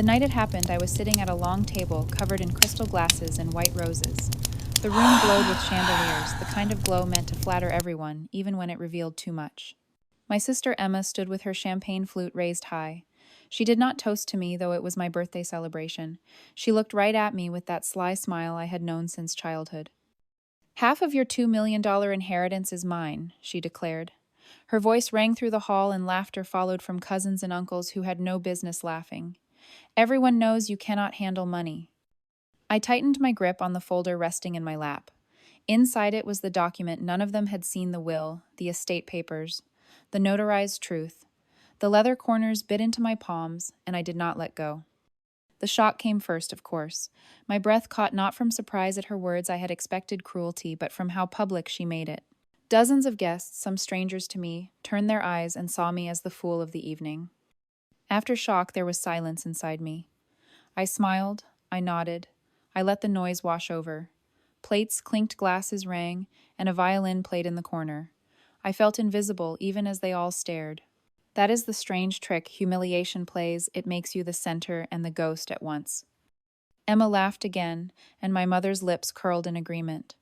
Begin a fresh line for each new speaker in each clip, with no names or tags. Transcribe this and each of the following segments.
The night it happened, I was sitting at a long table covered in crystal glasses and white roses. The room glowed with chandeliers, the kind of glow meant to flatter everyone, even when it revealed too much. My sister Emma stood with her champagne flute raised high. She did not toast to me, though it was my birthday celebration. She looked right at me with that sly smile I had known since childhood. "Half of your $2 million inheritance is mine," she declared. Her voice rang through the hall, and laughter followed from cousins and uncles who had no business laughing. "Everyone knows you cannot handle money." I tightened my grip on the folder resting in my lap. Inside it was the document none of them had seen: the will, the estate papers, the notarized truth. The leather corners bit into my palms, and I did not let go. The shock came first, of course. My breath caught not from surprise at her words I had expected cruelty, but from how public she made it. Dozens of guests, some strangers to me, turned their eyes and saw me as the fool of the evening. After shock, there was silence inside me. I smiled, I nodded, I let the noise wash over. Plates clinked, glasses rang, and a violin played in the corner. I felt invisible even as they all stared. That is the strange trick humiliation plays. It makes you the center and the ghost at once. Emma laughed again, and my mother's lips curled in agreement.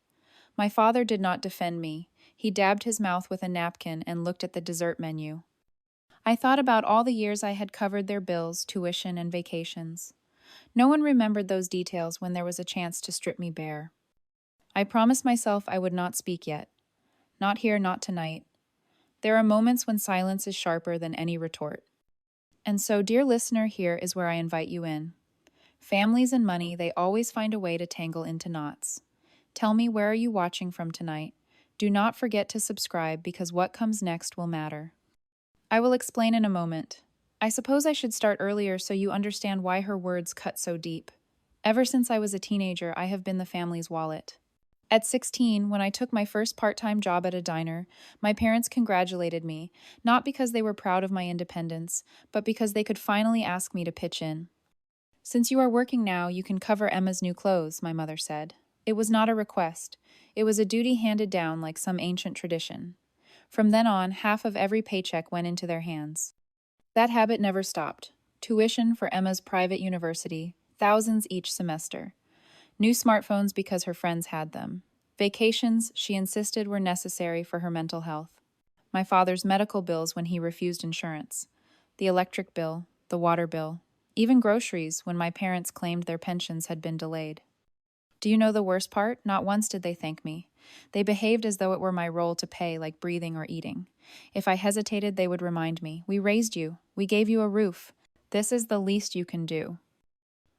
My father did not defend me. He dabbed his mouth with a napkin and looked at the dessert menu. I thought about all the years I had covered their bills, tuition, and vacations. No one remembered those details when there was a chance to strip me bare. I promised myself I would not speak yet. Not here, not tonight. There are moments when silence is sharper than any retort. And so, dear listener, here is where I invite you in. Families and money, they always find a way to tangle into knots. Tell me, where are you watching from tonight? Do not forget to subscribe, because what comes next will matter. I will explain in a moment. I suppose I should start earlier so you understand why her words cut so deep. Ever since I was a teenager, I have been the family's wallet. At 16, when I took my first part-time job at a diner, my parents congratulated me, not because they were proud of my independence, but because they could finally ask me to pitch in. "Since you are working now, you can cover Emma's new clothes," my mother said. It was not a request. It was a duty handed down like some ancient tradition. From then on, half of every paycheck went into their hands. That habit never stopped. Tuition for Emma's private university, thousands each semester. New smartphones because her friends had them. Vacations, she insisted, were necessary for her mental health. My father's medical bills when he refused insurance. The electric bill, the water bill. Even groceries when my parents claimed their pensions had been delayed. Do you know the worst part? Not once did they thank me. They behaved as though it were my role to pay, like breathing or eating. If I hesitated, they would remind me, "We raised you. We gave you a roof. This is the least you can do."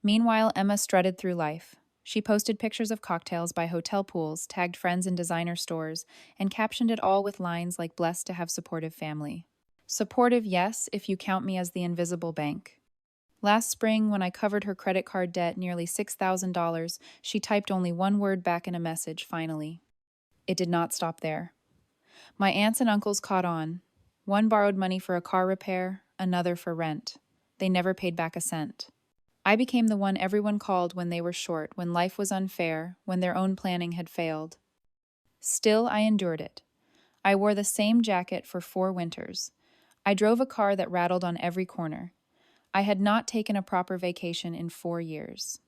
Meanwhile, Emma strutted through life. She posted pictures of cocktails by hotel pools, tagged friends in designer stores, and captioned it all with lines like "blessed to have supportive family." Supportive, yes, if you count me as the invisible bank. Last spring, when I covered her credit card debt, nearly $6,000, she typed only one word back in a message: "finally." It did not stop there. My aunts and uncles caught on. One borrowed money for a car repair, another for rent. They never paid back a cent. I became the one everyone called when they were short, when life was unfair, when their own planning had failed. Still, I endured it. I wore the same jacket for 4 winters. I drove a car that rattled on every corner. I had not taken a proper vacation in 4 years.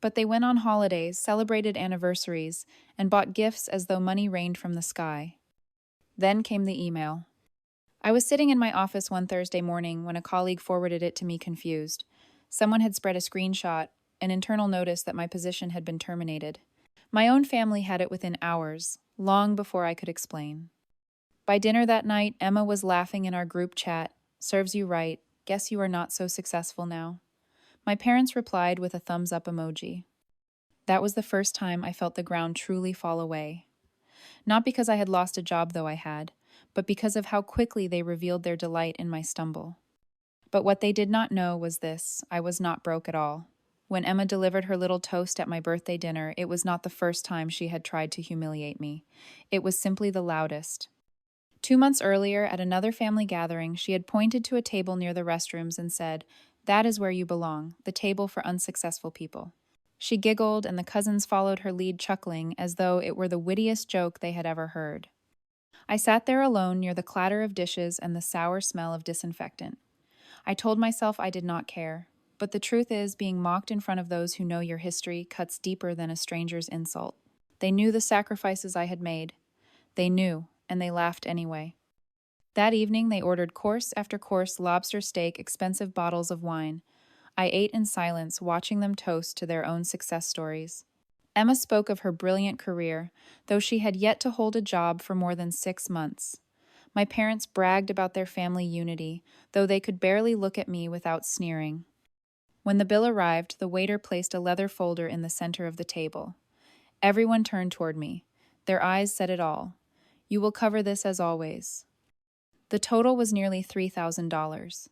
But they went on holidays, celebrated anniversaries, and bought gifts as though money rained from the sky. Then came the email. I was sitting in my office one Thursday morning when a colleague forwarded it to me confused. Someone had spread a screenshot, an internal notice that my position had been terminated. My own family had it within hours, long before I could explain. By dinner that night, Emma was laughing in our group chat. "Serves you right. Guess you are not so successful now." My parents replied with a thumbs-up emoji. That was the first time I felt the ground truly fall away. Not because I had lost a job, though I had, but because of how quickly they revealed their delight in my stumble. But what they did not know was this: I was not broke at all. When Emma delivered her little toast at my birthday dinner, it was not the first time she had tried to humiliate me. It was simply the loudest. 2 months earlier, at another family gathering, she had pointed to a table near the restrooms and said, "That is where you belong, the table for unsuccessful people." She giggled, and the cousins followed her lead, chuckling as though it were the wittiest joke they had ever heard. I sat there alone near the clatter of dishes and the sour smell of disinfectant. I told myself I did not care. but the truth is, being mocked in front of those who know your history cuts deeper than a stranger's insult. They knew the sacrifices I had made. They knew, and they laughed anyway. That evening, they ordered course after course lobster steak, expensive bottles of wine. I ate in silence, watching them toast to their own success stories. Emma spoke of her brilliant career, though she had yet to hold a job for more than 6 months. My parents bragged about their family unity, though they could barely look at me without sneering. When the bill arrived, the waiter placed a leather folder in the center of the table. Everyone turned toward me. Their eyes said it all. "You will cover this as always." The total was nearly $3,000.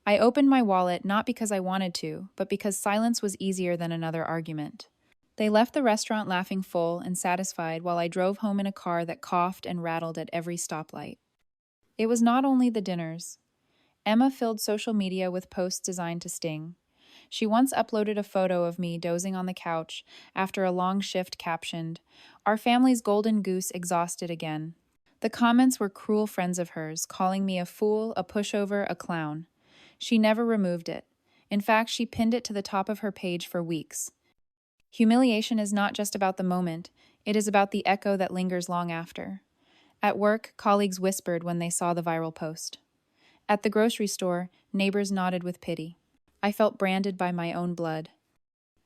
I opened my wallet not because I wanted to, but because silence was easier than another argument. They left the restaurant laughing full and satisfied while I drove home in a car that coughed and rattled at every stoplight. It was not only the dinners. Emma filled social media with posts designed to sting. She once uploaded a photo of me dozing on the couch after a long shift captioned, "Our family's golden goose exhausted again." The comments were cruel friends of hers, calling me a fool, a pushover, a clown. She never removed it. In fact, she pinned it to the top of her page for weeks. Humiliation is not just about the moment, it is about the echo that lingers long after. At work, colleagues whispered when they saw the viral post. At the grocery store, neighbors nodded with pity. I felt branded by my own blood.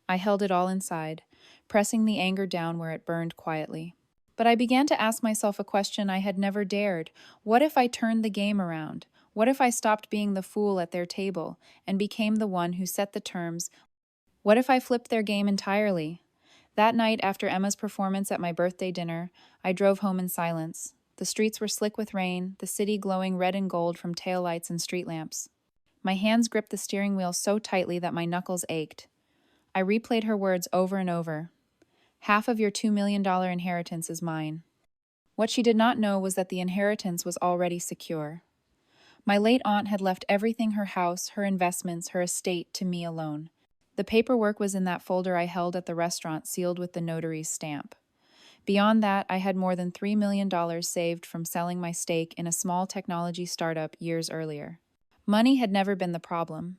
I held it all inside, pressing the anger down where it burned quietly. But I began to ask myself a question I had never dared. What if I turned the game around? What if I stopped being the fool at their table and became the one who set the terms? What if I flipped their game entirely? That night, after Emma's performance at my birthday dinner, I drove home in silence. The streets were slick with rain, the city glowing red and gold from taillights and street lamps. My hands gripped the steering wheel so tightly that my knuckles ached. I replayed her words over and over. "Half of your $2 million inheritance is mine." What she did not know was that the inheritance was already secure. My late aunt had left everything, her house, her investments, her estate, to me alone. The paperwork was in that folder I held at the restaurant, sealed with the notary's stamp. Beyond that, I had more than $3 million saved from selling my stake in a small technology startup years earlier. Money had never been the problem.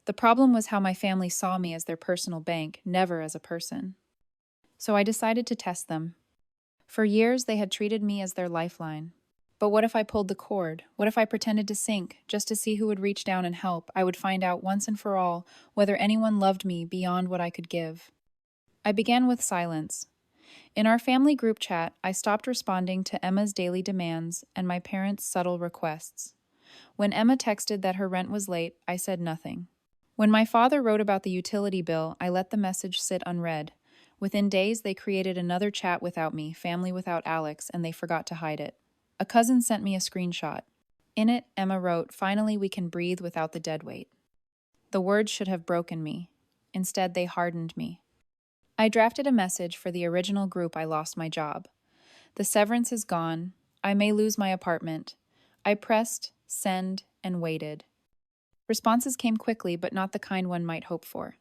The problem was how my family saw me as their personal bank, never as a person. So I decided to test them. For years, they had treated me as their lifeline. But what if I pulled the cord? What if I pretended to sink, just to see who would reach down and help? I would find out once and for all whether anyone loved me beyond what I could give. I began with silence. In our family group chat, I stopped responding to Emma's daily demands and my parents' subtle requests. When Emma texted that her rent was late, I said nothing. When my father wrote about the utility bill, I let the message sit unread. Within days, they created another chat without me, Family Without Alex, and they forgot to hide it. A cousin sent me a screenshot. In it, Emma wrote, "Finally, we can breathe without the deadweight." The words should have broken me. Instead, they hardened me. I drafted a message for the original group. I lost my job. The severance is gone. I may lose my apartment. I pressed send and waited. Responses came quickly, but not the kind one might hope for.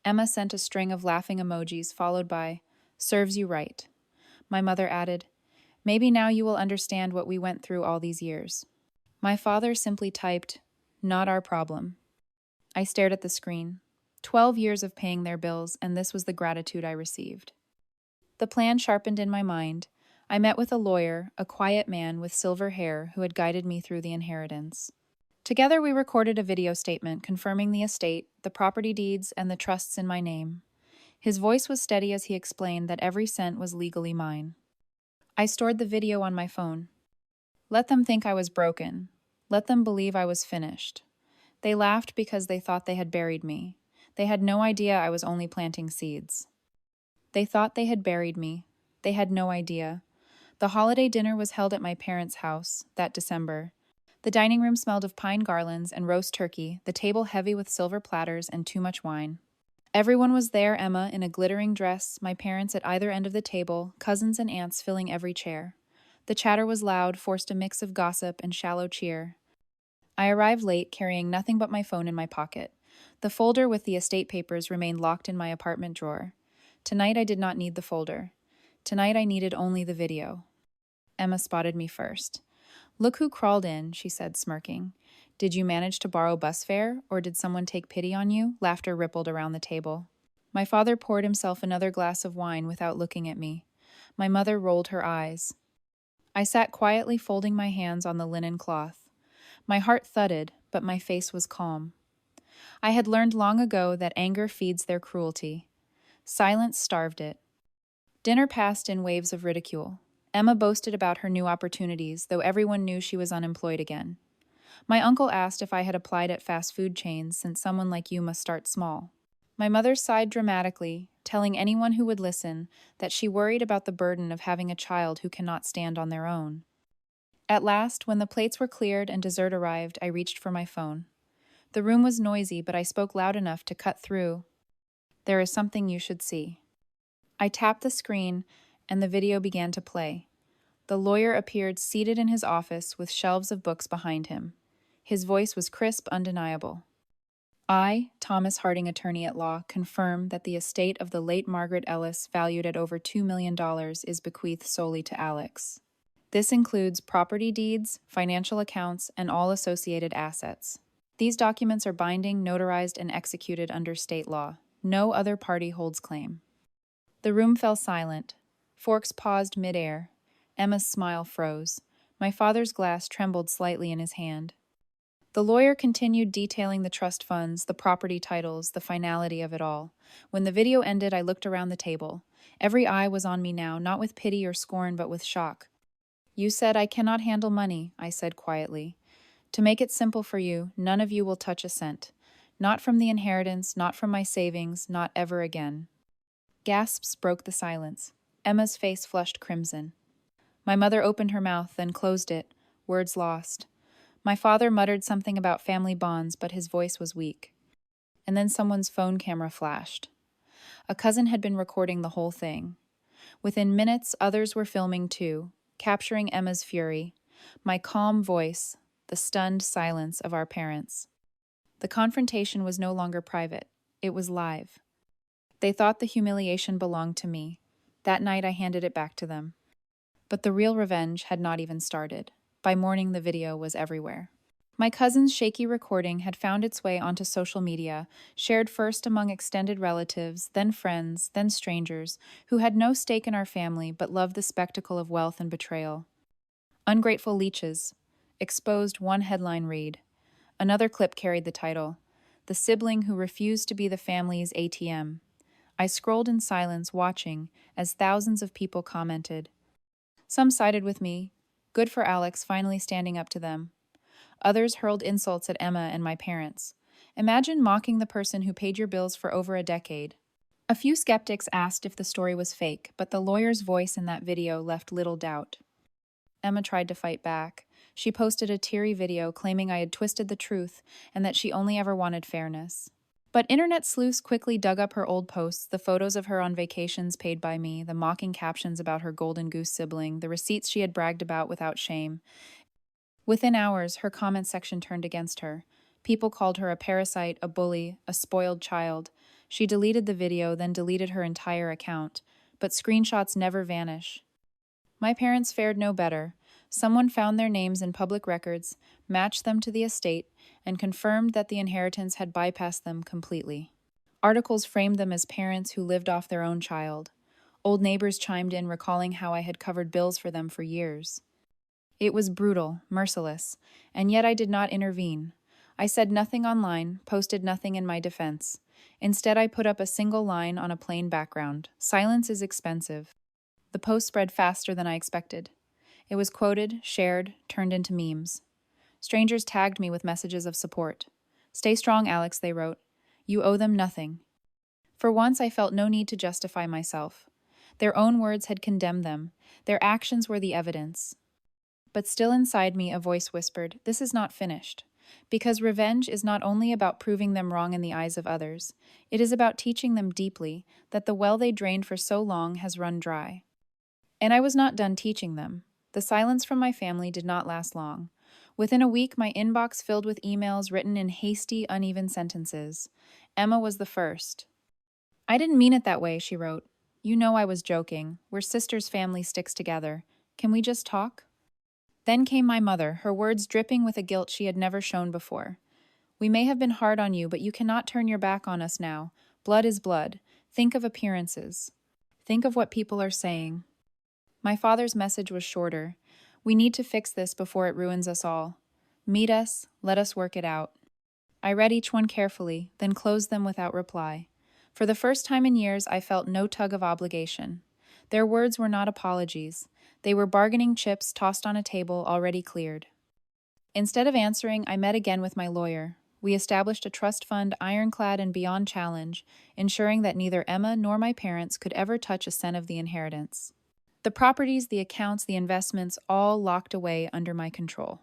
Emma sent a string of laughing emojis, followed by, "Serves you right." My mother added, "Maybe now you will understand what we went through all these years." My father simply typed, "Not our problem." I stared at the screen. 12 years of paying their bills, and this was the gratitude I received. The plan sharpened in my mind. I met with a lawyer, a quiet man with silver hair who had guided me through the inheritance. Together we recorded a video statement confirming the estate, the property deeds, and the trusts in my name. His voice was steady as he explained that every cent was legally mine. I stored the video on my phone. Let them think I was broken. Let them believe I was finished. They laughed because they thought they had buried me. They had no idea I was only planting seeds. They thought they had buried me. They had no idea. The holiday dinner was held at my parents' house that December. The dining room smelled of pine garlands and roast turkey, the table heavy with silver platters and too much wine. Everyone was there, Emma in a glittering dress, my parents at either end of the table, cousins and aunts filling every chair. The chatter was loud, forced a mix of gossip and shallow cheer. I arrived late, carrying nothing but my phone in my pocket. The folder with the estate papers remained locked in my apartment drawer. Tonight I did not need the folder. Tonight I needed only the video. Emma spotted me first. "Look who crawled in," she said, smirking. Did you manage to borrow bus fare, or did someone take pity on you? Laughter rippled around the table. My father poured himself another glass of wine without looking at me. My mother rolled her eyes. I sat quietly folding my hands on the linen cloth. My heart thudded, but my face was calm. I had learned long ago that anger feeds their cruelty. Silence starved it. Dinner passed in waves of ridicule. Emma boasted about her new opportunities, though everyone knew she was unemployed again. My uncle asked if I had applied at fast food chains, since someone like you must start small. My mother sighed dramatically, telling anyone who would listen that she worried about the burden of having a child who cannot stand on their own. At last, when the plates were cleared and dessert arrived, I reached for my phone. The room was noisy, but I spoke loud enough to cut through. There is something you should see. I tapped the screen, and the video began to play. The lawyer appeared seated in his office with shelves of books behind him. His voice was crisp, undeniable. I, Thomas Harding, attorney at law, confirm that the estate of the late Margaret Ellis, valued at over $2 million, is bequeathed solely to Alex. This includes property deeds, financial accounts, and all associated assets. These documents are binding, notarized, and executed under state law. No other party holds claim. The room fell silent. Forks paused midair. Emma's smile froze. My father's glass trembled slightly in his hand. The lawyer continued detailing the trust funds, the property titles, the finality of it all. When the video ended, I looked around the table. Every eye was on me now, not with pity or scorn, but with shock. You said I cannot handle money, I said quietly. To make it simple for you, none of you will touch a cent. Not from the inheritance, not from my savings, not ever again. Gasps broke the silence. Emma's face flushed crimson. My mother opened her mouth, then closed it, words lost. My father muttered something about family bonds, but his voice was weak. And then someone's phone camera flashed. A cousin had been recording the whole thing. Within minutes, others were filming too, capturing Emma's fury, my calm voice, the stunned silence of our parents. The confrontation was no longer private. It was live. They thought the humiliation belonged to me. That night I handed it back to them. But the real revenge had not even started. By morning, the video was everywhere. My cousin's shaky recording had found its way onto social media, shared first among extended relatives, then friends, then strangers, who had no stake in our family but loved the spectacle of wealth and betrayal. Ungrateful leeches. Exposed, one headline read. Another clip carried the title, The Sibling Who Refused to Be the Family's ATM. I scrolled in silence, watching, as thousands of people commented. Some sided with me. Good for Alex finally standing up to them. Others hurled insults at Emma and my parents. Imagine mocking the person who paid your bills for over a decade. A few skeptics asked if the story was fake, but the lawyer's voice in that video left little doubt. Emma tried to fight back. She posted a teary video claiming I had twisted the truth and that she only ever wanted fairness. But internet sleuths quickly dug up her old posts, the photos of her on vacations paid by me, the mocking captions about her golden goose sibling, the receipts she had bragged about without shame. Within hours, her comment section turned against her. People called her a parasite, a bully, a spoiled child. She deleted the video, then deleted her entire account. But screenshots never vanish. My parents fared no better. Someone found their names in public records, matched them to the estate, and confirmed that the inheritance had bypassed them completely. Articles framed them as parents who lived off their own child. Old neighbors chimed in, recalling how I had covered bills for them for years. It was brutal, merciless, and yet I did not intervene. I said nothing online, posted nothing in my defense. Instead, I put up a single line on a plain background. Silence is expensive. The post spread faster than I expected. It was quoted, shared, turned into memes. Strangers tagged me with messages of support. Stay strong, Alex, they wrote. You owe them nothing. For once, I felt no need to justify myself. Their own words had condemned them. Their actions were the evidence. But still inside me, a voice whispered, this is not finished. Because revenge is not only about proving them wrong in the eyes of others, it is about teaching them deeply that the well they drained for so long has run dry. And I was not done teaching them. The silence from my family did not last long. Within a week, my inbox filled with emails written in hasty, uneven sentences. Emma was the first. I didn't mean it that way, she wrote. You know I was joking. We're sisters, family sticks together. Can we just talk? Then came my mother, her words dripping with a guilt she had never shown before. We may have been hard on you, but you cannot turn your back on us now. Blood is blood. Think of appearances. Think of what people are saying. My father's message was shorter. We need to fix this before it ruins us all. Meet us, let us work it out. I read each one carefully, then closed them without reply. For the first time in years, I felt no tug of obligation. Their words were not apologies. They were bargaining chips tossed on a table already cleared. Instead of answering, I met again with my lawyer. We established a trust fund ironclad and beyond challenge, ensuring that neither Emma nor my parents could ever touch a cent of the inheritance. The properties, the accounts, the investments, all locked away under my control.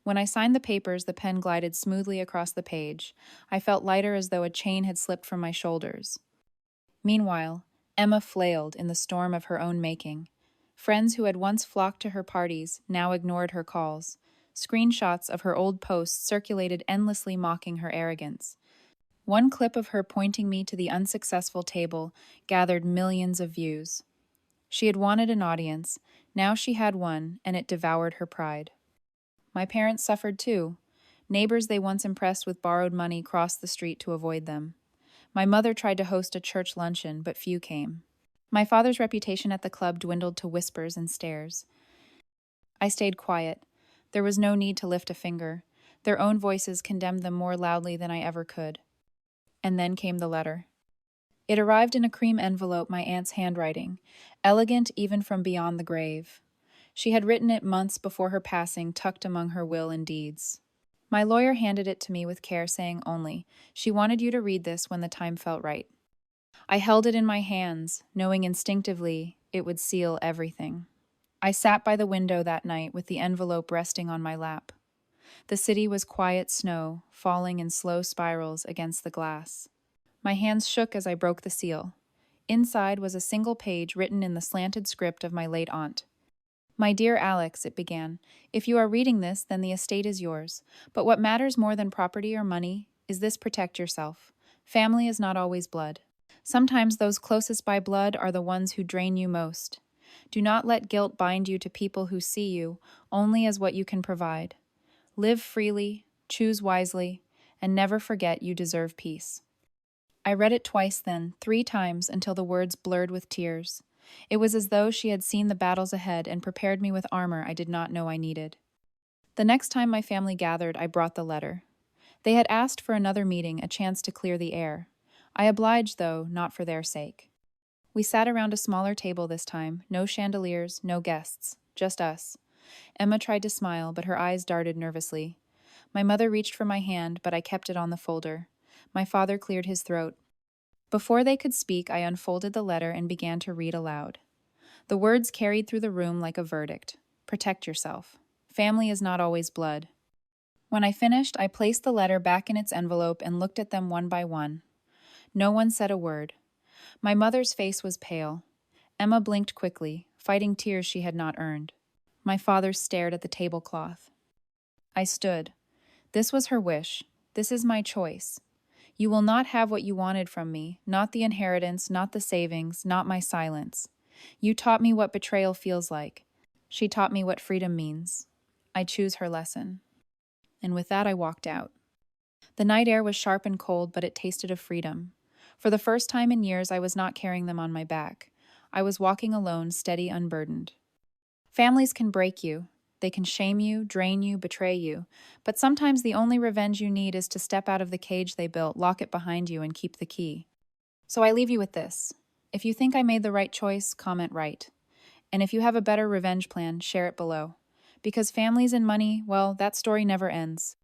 When I signed the papers, the pen glided smoothly across the page. I felt lighter, as though a chain had slipped from my shoulders. Meanwhile, Emma flailed in the storm of her own making. Friends who had once flocked to her parties now ignored her calls. Screenshots of her old posts circulated endlessly, mocking her arrogance. One clip of her pointing me to the unsuccessful table gathered millions of views. She had wanted an audience. Now she had one, and it devoured her pride. My parents suffered too. Neighbors they once impressed with borrowed money crossed the street to avoid them. My mother tried to host a church luncheon, but few came. My father's reputation at the club dwindled to whispers and stares. I stayed quiet. There was no need to lift a finger. Their own voices condemned them more loudly than I ever could. And then came the letter. It arrived in a cream envelope, my aunt's handwriting, elegant even from beyond the grave. She had written it months before her passing, tucked among her will and deeds. My lawyer handed it to me with care, saying only, "She wanted you to read this when the time felt right." I held it in my hands, knowing instinctively it would seal everything. I sat by the window that night with the envelope resting on my lap. The city was quiet snow, falling in slow spirals against the glass. My hands shook as I broke the seal. Inside was a single page written in the slanted script of my late aunt. "My dear Alex," it began, "if you are reading this, then the estate is yours. But what matters more than property or money is this: protect yourself. Family is not always blood. Sometimes those closest by blood are the ones who drain you most. Do not let guilt bind you to people who see you only as what you can provide. Live freely, choose wisely, and never forget you deserve peace." I read it twice then, 3 times, until the words blurred with tears. It was as though she had seen the battles ahead and prepared me with armor I did not know I needed. The next time my family gathered, I brought the letter. They had asked for another meeting, a chance to clear the air. I obliged, though, not for their sake. We sat around a smaller table this time, no chandeliers, no guests, just us. Emma tried to smile, but her eyes darted nervously. My mother reached for my hand, but I kept it on the folder. My father cleared his throat. Before they could speak, I unfolded the letter and began to read aloud. The words carried through the room like a verdict. Protect yourself. Family is not always blood. When I finished, I placed the letter back in its envelope and looked at them one by one. No one said a word. My mother's face was pale. Emma blinked quickly, fighting tears she had not earned. My father stared at the tablecloth. I stood. This was her wish. This is my choice. You will not have what you wanted from me, not the inheritance, not the savings, not my silence. You taught me what betrayal feels like. She taught me what freedom means. I choose her lesson. And with that, I walked out. The night air was sharp and cold, but it tasted of freedom. For the first time in years, I was not carrying them on my back. I was walking alone, steady, unburdened. Families can break you. They can shame you, drain you, betray you. But sometimes the only revenge you need is to step out of the cage they built, lock it behind you, and keep the key. So I leave you with this. If you think I made the right choice, comment right. And if you have a better revenge plan, share it below. Because families and money, well, that story never ends.